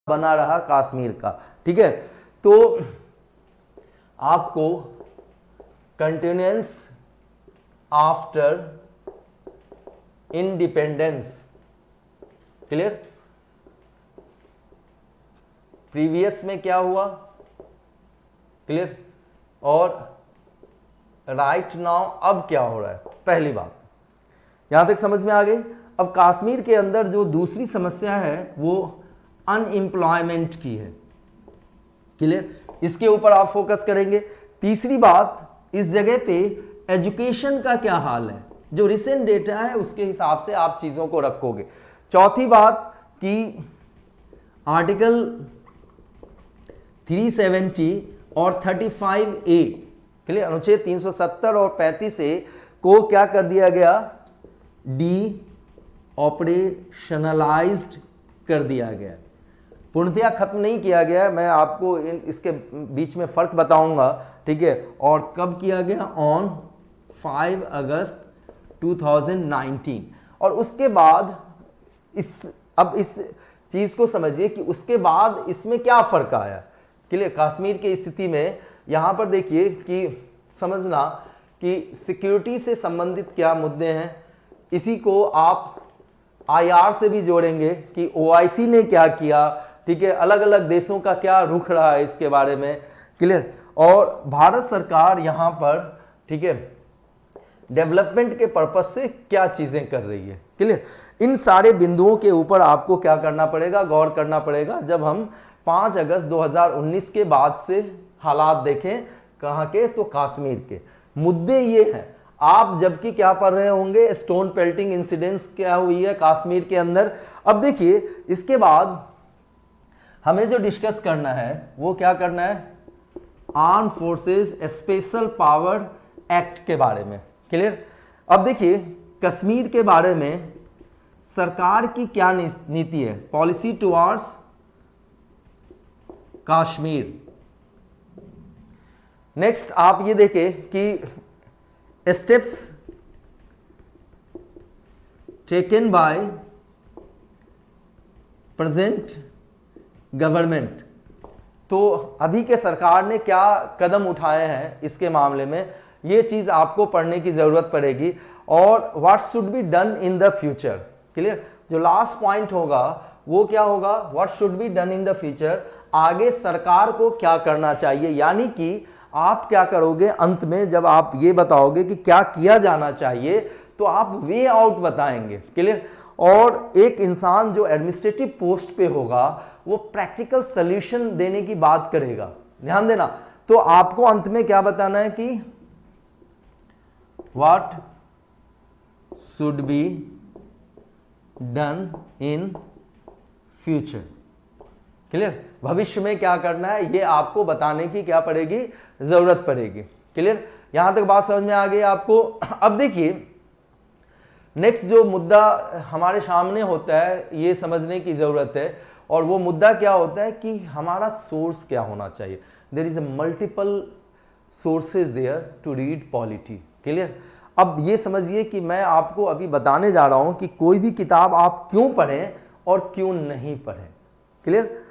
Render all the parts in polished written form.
बना रहा कश्मीर का। ठीक है, तो आपको continuance after independence, clear, previous में क्या हुआ, क्लियर, और राइट नाउ अब क्या हो रहा है, पहली बात यहां तक समझ में आ गई। अब कश्मीर के अंदर जो दूसरी समस्या है वो अनएम्प्लॉयमेंट की है, क्लियर, इसके ऊपर आप फोकस करेंगे। तीसरी बात, इस जगह पे एजुकेशन का क्या हाल है, जो रिसेंट डेटा है उसके हिसाब से आप चीजों को रखोगे। चौथी बात कि आर्टिकल 370 और 35A, क्लियर, अनुच्छेद 370 और 35A को क्या कर दिया गया, डी ऑपरेशनलाइज्ड कर दिया गया, पूर्णतया खत्म नहीं किया गया। मैं आपको इसके बीच में फर्क बताऊंगा, ठीक है। और कब किया गया, ऑन 5 अगस्त 2019। और उसके बाद अब इस चीज को समझिए कि उसके बाद इसमें क्या फर्क आया, क्लियर, कश्मीर की स्थिति में। यहां पर देखिए कि समझना कि सिक्योरिटी से संबंधित क्या मुद्दे हैं, इसी को आप आईआर से भी जोड़ेंगे कि ओआईसी ने क्या किया, ठीक है, अलग अलग देशों का क्या रुख रहा है इसके बारे में, क्लियर, और भारत सरकार यहां पर, ठीक है, डेवलपमेंट के पर्पज से क्या चीजें कर रही है, क्लियर। इन सारे बिंदुओं के ऊपर आपको क्या करना पड़ेगा, गौर करना पड़ेगा जब हम 5 अगस्त 2019 के बाद से हालात देखें। कहां के, तो कश्मीर के मुद्दे ये हैं। आप जबकि क्या पढ़ रहे होंगे, स्टोन पेल्टिंग इंसिडेंट्स क्या हुई है कश्मीर के अंदर। अब देखिए इसके बाद हमें जो डिस्कस करना है वो क्या करना है, arm forces special power act के बारे में, क्लियर। अब देखिए कश्मीर के बारे में सरकार की क्या नीति है, पॉलिसी टुवार्ड्स कश्मीर। नेक्स्ट आप ये देखें कि steps taken by present government. तो अभी के सरकार ने क्या कदम उठाए हैं इसके मामले में, ये चीज आपको पढ़ने की जरूरत पड़ेगी। और what should be done in the future, clear. जो लास्ट पॉइंट होगा वो क्या होगा, what should be done in the future, आगे सरकार को क्या करना चाहिए। यानी कि आप क्या करोगे अंत में, जब आप ये बताओगे कि क्या किया जाना चाहिए तो आप वे आउट बताएंगे, क्लियर। और एक इंसान जो एडमिनिस्ट्रेटिव पोस्ट पे होगा वो प्रैक्टिकल सॉल्यूशन देने की बात करेगा, ध्यान देना। तो आपको अंत में क्या बताना है कि what should be done in future, clear. भविष्य में क्या करना है ये आपको बताने की क्या पड़ेगी, जरूरत पड़ेगी, क्लियर। यहां तक बात समझ में आ गई आपको। अब देखिए नेक्स्ट जो मुद्दा हमारे सामने होता है ये समझने की जरूरत है, और वो मुद्दा क्या होता है कि हमारा सोर्स क्या होना चाहिए। There is a multiple sources there to read polity, clear. अब ये समझिए कि मैं आपको अभी बताने जा रहा हूं कि कोई भी किताब आप क्यों पढ़ें और क्यों नहीं पढ़ें, क्लियर।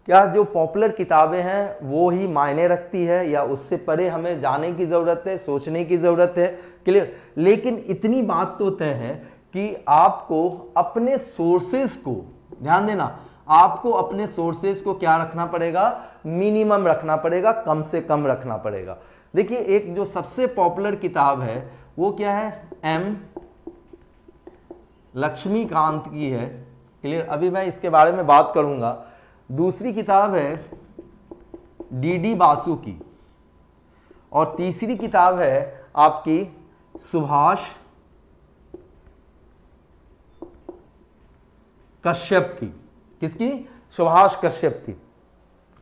क्या जो पॉपुलर किताबें हैं वो ही मायने रखती है या उससे परे हमें जाने की ज़रूरत है, सोचने की ज़रूरत है, क्लियर। लेकिन इतनी बात तो तय है कि आपको अपने सोर्सेज को, ध्यान देना, आपको अपने सोर्सेज को क्या रखना पड़ेगा, मिनिमम रखना पड़ेगा, कम से कम रखना पड़ेगा। देखिए एक जो सबसे पॉपुलर किताब है वो क्या है, एम लक्ष्मीकांत की है, क्लियर। अभी मैं इसके बारे में बात करूंगा। दूसरी किताब है डी बासु की, और तीसरी किताब है आपकी सुभाष कश्यप की। किसकी, सुभाष कश्यप की।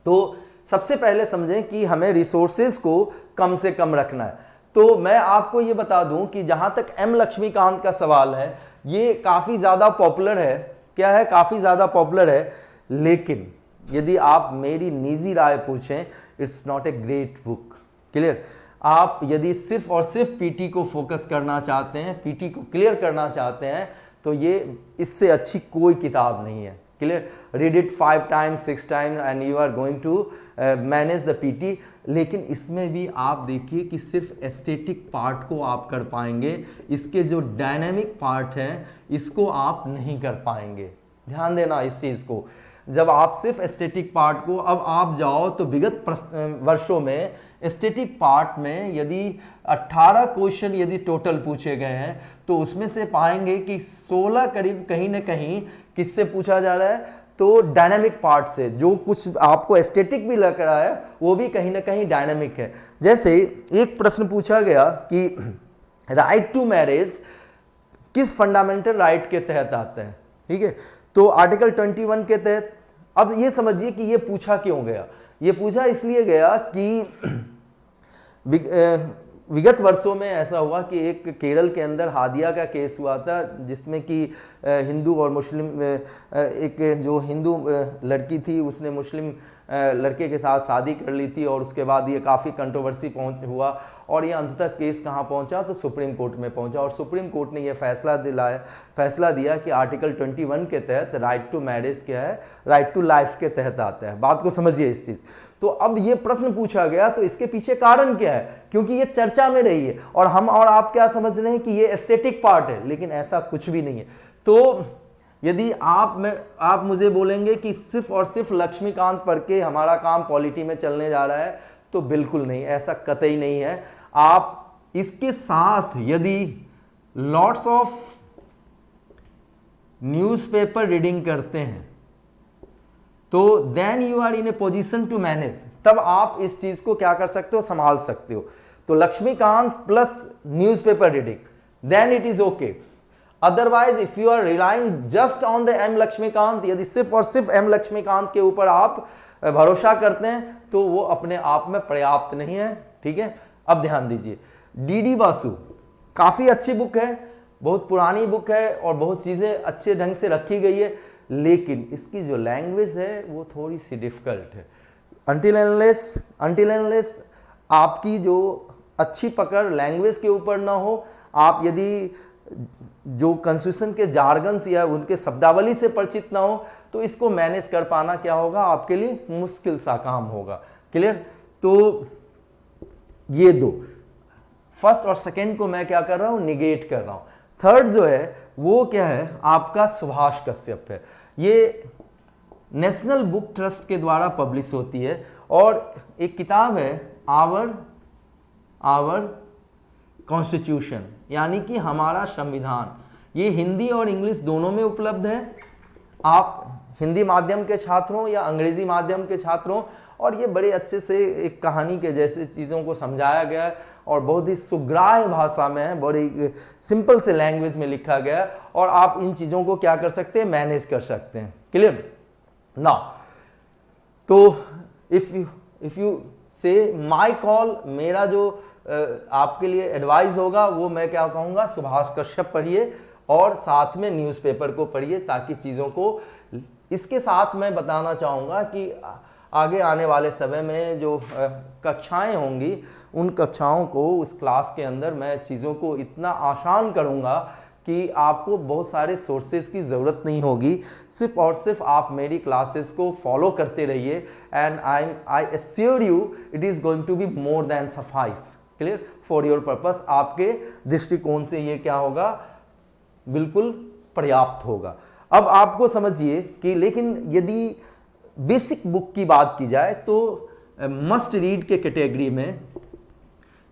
तो सबसे पहले समझें कि हमें रिसोर्सेज को कम से कम रखना है। तो मैं आपको ये बता दूं कि जहां तक एम लक्ष्मीकांत का सवाल है ये काफी ज्यादा पॉपुलर है, क्या है, काफी ज्यादा पॉपुलर है। लेकिन यदि आप मेरी निजी राय पूछें, it's not a great book, clear. आप यदि सिर्फ और सिर्फ पीटी को फोकस करना चाहते हैं, पीटी को क्लियर करना चाहते हैं, तो ये इससे अच्छी कोई किताब नहीं है, clear, read it 5 times 6 times and you are going to manage the PT. लेकिन इसमें भी आप देखिए कि सिर्फ एस्थेटिक पार्ट को आप कर पाएंगे, इसके जो डायनेमिक पार्ट है इसको आप नहीं कर पाएंगे। ध्यान देना इस चीज को, जब आप सिर्फ एस्थेटिक पार्ट को, अब आप जाओ तो विगत वर्षों में एस्थेटिक पार्ट में यदि 18 क्वेश्चन यदि टोटल पूछे गए हैं तो उसमें से पाएंगे कि 16 करीब कहीं ना कहीं किससे पूछा जा रहा है, तो डायनामिक पार्ट से। जो कुछ आपको एस्थेटिक भी लग रहा है वो भी कहीं ना कहीं डायनामिक है। जैसे एक प्रश्न पूछा गया कि राइट टू मैरिज किस फंडामेंटल राइट के तहत आता है, ठीक है, तो आर्टिकल 21 के तहत। अब ये समझिए कि ये पूछा क्यों गया, ये पूछा इसलिए गया कि विगत वर्षों में ऐसा हुआ कि एक केरल के अंदर हादिया का केस हुआ था, जिसमें कि हिंदू और मुस्लिम, एक जो हिंदू लड़की थी उसने मुस्लिम लड़के के साथ शादी कर ली थी, और उसके बाद ये काफ़ी कंट्रोवर्सी हुआ, और ये अंततः केस कहाँ पहुँचा, तो सुप्रीम कोर्ट में पहुँचा, और सुप्रीम कोर्ट ने ये फैसला दिया कि आर्टिकल 21 के तहत राइट टू मैरिज क्या है, राइट टू लाइफ के तहत आता है। बात को समझिए इस चीज़। तो अब ये प्रश्न पूछा गया, तो इसके पीछे कारण क्या है, क्योंकि ये चर्चा में रही है, और हम और आप क्या समझ रहे हैं कि ये एस्थेटिक पार्ट है, लेकिन ऐसा कुछ भी नहीं है। तो यदि आप मुझे बोलेंगे कि सिर्फ और सिर्फ लक्ष्मीकांत पढ़ के हमारा काम पॉलिटी में चलने जा रहा है, तो बिल्कुल नहीं, ऐसा कतई नहीं है। आप इसके साथ यदि लॉट्स ऑफ न्यूज़पेपर रीडिंग करते हैं तो then you are in a position to manage, तब आप इस चीज को क्या कर सकते हो, संभाल सकते हो। तो Laxmikanth plus newspaper reading, then it is okay. Otherwise if you are relying just on the M Laxmikanth, यदि सिर्फ और सिर्फ एम लक्ष्मीकांत के ऊपर आप भरोसा करते हैं तो वो अपने आप में पर्याप्त नहीं है, ठीक है। अब ध्यान दीजिए, डी बासु काफी अच्छी बुक है, बहुत पुरानी बुक है और बहुत चीजें अच्छे ढंग से रखी गई है, लेकिन इसकी जो लैंग्वेज है वो थोड़ी सी डिफिकल्ट है। अनटिल एंडलेस आपकी जो अच्छी पकड़ लैंग्वेज के ऊपर ना हो, आप यदि जो कॉन्स्टिट्यूशन के जार्गन्स या उनके शब्दावली से परिचित ना हो, तो इसको मैनेज कर पाना क्या होगा, आपके लिए मुश्किल सा काम होगा। क्लियर। तो ये दो, फर्स्ट और सेकंड को मैं क्या कर रहा हूं, निगेट कर रहा हूं। थर्ड जो है वो क्या है, आपका सुभाष कश्यप है। ये नेशनल बुक ट्रस्ट के द्वारा पब्लिश होती है, और एक किताब है आवर कॉन्स्टिट्यूशन, यानी कि हमारा संविधान। ये हिंदी और इंग्लिश दोनों में उपलब्ध है। आप हिंदी माध्यम के छात्र हो या अंग्रेजी माध्यम के छात्र हो, और ये बड़े अच्छे से एक कहानी के जैसे चीज़ों को समझाया गया है, और बहुत ही सुग्राह्य भाषा में है, बड़ी सिंपल से लैंग्वेज में लिखा गया है, और आप इन चीज़ों को क्या कर सकते हैं, मैनेज कर सकते हैं। क्लियर ना। तो इफ यू से माय कॉल, मेरा जो आपके लिए एडवाइस होगा वो मैं क्या कहूँगा, सुभाष कश्यप पढ़िए और साथ में न्यूज़पेपर को पढ़िए, ताकि चीज़ों को, इसके साथ मैं बताना चाहूँगा कि आगे आने वाले समय में जो कक्षाएं होंगी, उन कक्षाओं को, उस क्लास के अंदर मैं चीज़ों को इतना आसान करूँगा कि आपको बहुत सारे सोर्सेज की ज़रूरत नहीं होगी। सिर्फ और सिर्फ आप मेरी क्लासेस को फॉलो करते रहिए, and I assure you it is going to be more than suffice. Clear, for your purpose. आपके दृष्टिकोण से ये क्या होगा, बिल्कुल पर्याप्त होगा। अब आपको समझिए कि, लेकिन यदि बेसिक बुक की बात की जाए तो मस्ट रीड के कैटेगरी में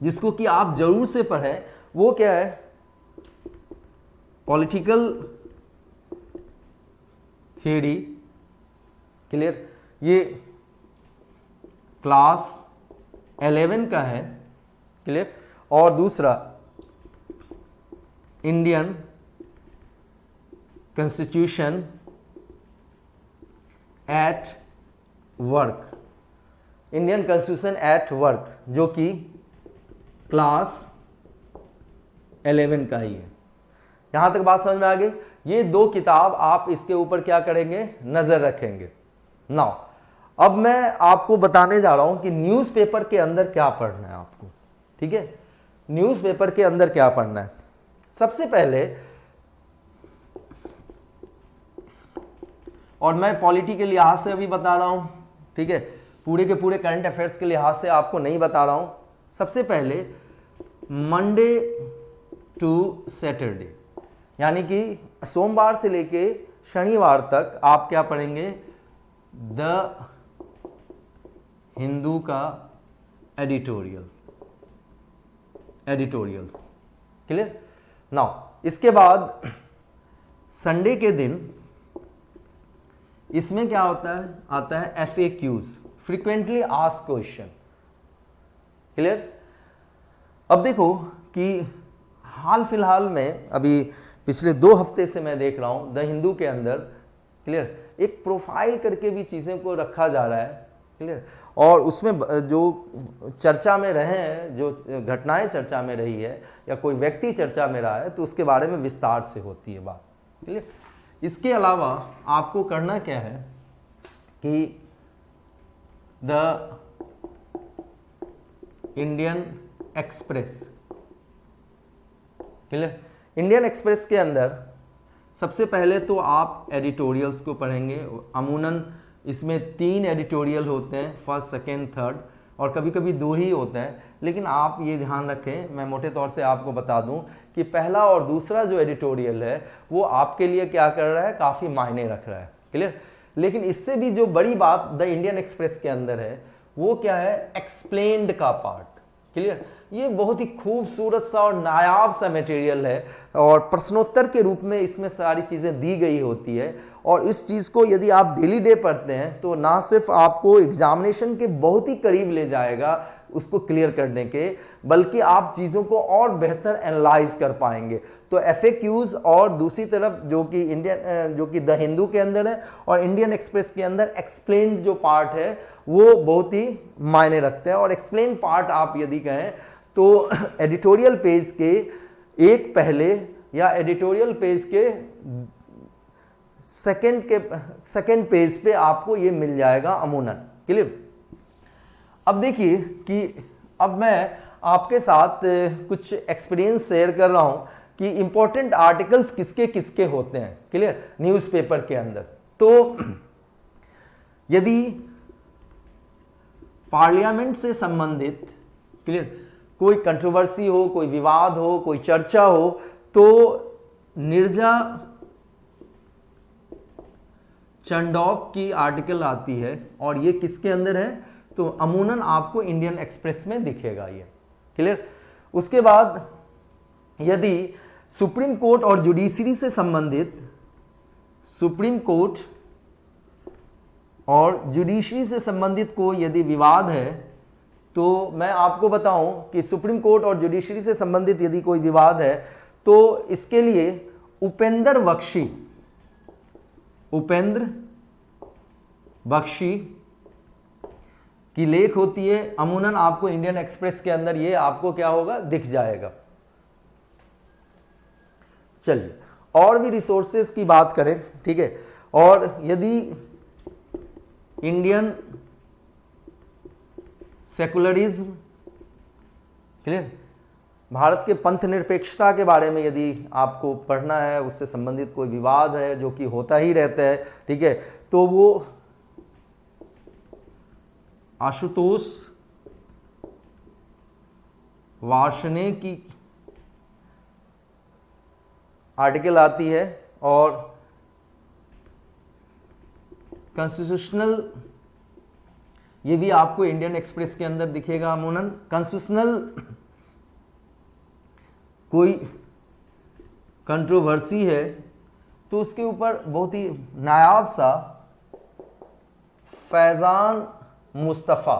जिसको कि आप जरूर से पढ़ें, वो क्या है, पॉलिटिकल थियरी। क्लियर, ये क्लास 11 का है। क्लियर। और दूसरा Indian constitution at work, Indian constitution at work, जो कि क्लास 11 का ही है। यहां तक बात समझ में आ गई। ये दो किताब आप इसके ऊपर क्या करेंगे, नजर रखेंगे। नाउ अब मैं आपको बताने जा रहा हूं कि न्यूज़पेपर के अंदर क्या पढ़ना है आपको। ठीक है, न्यूज़पेपर के अंदर क्या पढ़ना है। सबसे पहले और मैं पॉलिटी के लिहाज से अभी बता रहा हूँ, ठीक है, पूरे के पूरे करंट अफेयर्स के लिहाज से आपको नहीं बता रहा हूँ। सबसे पहले मंडे टू सैटरडे, यानी कि सोमवार से लेके शनिवार तक आप क्या पढ़ेंगे, द हिंदू का एडिटोरियल्स, क्लियर। नाउ इसके बाद संडे के दिन इसमें क्या होता है, आता है FAQs, frequently asked question, clear. अब देखो कि हाल फिलहाल में अभी पिछले 2 हफ्ते से मैं देख रहा हूं द हिंदू के अंदर, क्लियर, एक प्रोफाइल करके भी चीज़ें को रखा जा रहा है, क्लियर। और उसमें जो चर्चा में रहे हैं, जो घटनाएं चर्चा में रही है या कोई व्यक्ति चर्चा में रहा है, तो उसके बारे में विस्तार से होती है बात, क्लियर। इसके अलावा आपको करना क्या है कि the Indian express, clear, Indian express के अंदर सबसे पहले तो आप एडिटोरियल्स को पढ़ेंगे। अमूनन इसमें 3 एडिटोरियल होते हैं, फर्स्ट, सेकेंड, थर्ड, और कभी कभी 2 ही होते हैं, लेकिन आप ये ध्यान रखें, मैं मोटे तौर से आपको बता दूं कि पहला और दूसरा जो एडिटोरियल है वो आपके लिए क्या कर रहा है, काफ़ी मायने रख रहा है, क्लियर। लेकिन इससे भी जो बड़ी बात द इंडियन एक्सप्रेस के अंदर है वो क्या है, एक्सप्लेन्ड का पार्ट, क्लियर। ये बहुत ही खूबसूरत सा और नायाब सा मटेरियल है और प्रश्नोत्तर के रूप में इसमें सारी चीज़ें दी गई होती है। और इस चीज़ को यदि आप डेली डे पढ़ते हैं तो ना सिर्फ आपको एग्जामिनेशन के बहुत ही करीब ले जाएगा उसको क्लियर करने के, बल्कि आप चीज़ों को और बेहतर एनालाइज कर पाएंगे। तो FAQs और दूसरी तरफ जो कि द हिंदू के अंदर है और इंडियन एक्सप्रेस के अंदर एक्सप्लेन्ड जो पार्ट है वो बहुत ही मायने रखते हैं। और एक्सप्लेन पार्ट आप यदि कहें तो एडिटोरियल पेज के एक पहले या एडिटोरियल पेज के सेकंड पेज पे आपको ये मिल जाएगा अमूनन, क्लियर। अब देखिए कि अब मैं आपके साथ कुछ एक्सपीरियंस शेयर कर रहा हूं कि इंपॉर्टेंट आर्टिकल्स किसके किसके होते हैं, क्लियर, न्यूज़पेपर के अंदर। तो यदि पार्लियामेंट से संबंधित, क्लियर, कोई कंट्रोवर्सी हो, कोई विवाद हो, कोई चर्चा हो, तो नीरजा चंडोक की आर्टिकल आती है और ये किसके अंदर है, तो अमूनन आपको इंडियन एक्सप्रेस में दिखेगा ये, क्लियर। उसके बाद यदि सुप्रीम कोर्ट और जुडिशरी से संबंधित, सुप्रीम कोर्ट और जुडिशरी से संबंधित कोई यदि विवाद है, तो मैं आपको बताऊं कि सुप्रीम कोर्ट और जुडिशरी से संबंधित यदि कोई विवाद है तो इसके लिए उपेंद्र बख्शी की लेख होती है। अमूनन आपको इंडियन एक्सप्रेस के अंदर ये आपको क्या होगा, दिख जाएगा। चलिए और भी रिसोर्सेज की बात करें, ठीक है। और यदि इंडियन सेकुलरिज्म, क्लियर, भारत के पंथ निरपेक्षता के बारे में यदि आपको पढ़ना है, उससे संबंधित कोई विवाद है जो कि होता ही रहता है, ठीक है, तो वो आशुतोष वार्ष्णेय की आर्टिकल आती है और कॉन्स्टिट्यूशनल, ये भी आपको इंडियन एक्सप्रेस के अंदर दिखेगा अमूनन। कॉन्स्टिट्यूशनल कोई कंट्रोवर्सी है तो उसके ऊपर बहुत ही नायाब सा फैजान मुस्तफ़ा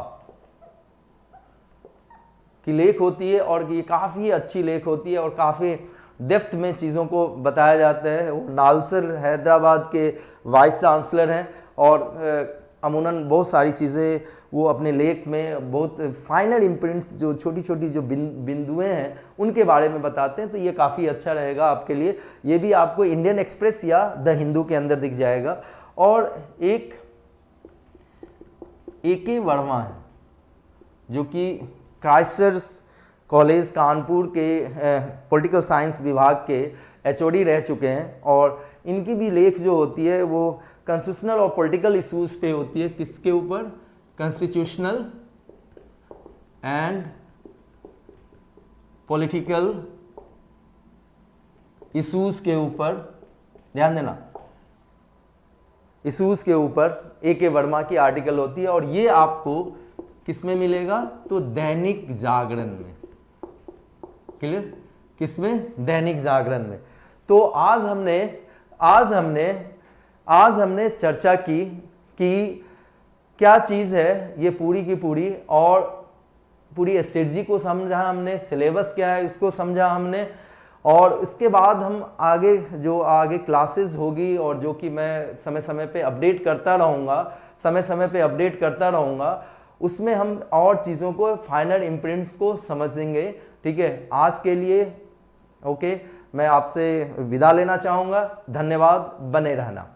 की लेख होती है और ये काफ़ी अच्छी लेख होती है और काफ़ी डेप्थ में चीज़ों को बताया जाता है। वो नालसर हैदराबाद के वाइस चांसलर हैं और अमूनन बहुत सारी चीज़ें वो अपने लेख में बहुत फाइनल इम्प्रिंट्स, जो छोटी छोटी जो बिंदुएं हैं उनके बारे में बताते हैं। तो ये काफ़ी अच्छा रहेगा आपके लिए। ये भी आपको इंडियन एक्सप्रेस या द हिंदू के अंदर दिख जाएगा। और एक AK वर्मा है जो कि क्राइस्ट कॉलेज कानपुर के पॉलिटिकल साइंस विभाग के HOD रह चुके हैं और इनकी भी लेख जो होती है वो कॉन्स्टिट्यूशनल और पॉलिटिकल इश्यूज पे होती है। किसके ऊपर? कॉन्स्टिट्यूशनल एंड पॉलिटिकल इश्यूज के ऊपर, ध्यान देना, इश्यूज के ऊपर ए वर्मा की आर्टिकल होती है और ये आपको किसमें मिलेगा? तो दैनिक जागरण में। क्लियर? किसमें? दैनिक जागरण में। तो आज हमने चर्चा की कि क्या चीज है ये पूरी की पूरी, और पूरी स्ट्रेटजी को समझा हमने, सिलेबस क्या है इसको समझा हमने, और इसके बाद हम आगे क्लासेस होगी और जो कि मैं समय समय पे अपडेट करता रहूँगा, उसमें हम और चीज़ों को, फाइनल इम्प्रिंट्स को समझेंगे। ठीक है, आज के लिए ओके, मैं आपसे विदा लेना चाहूँगा। धन्यवाद, बने रहना।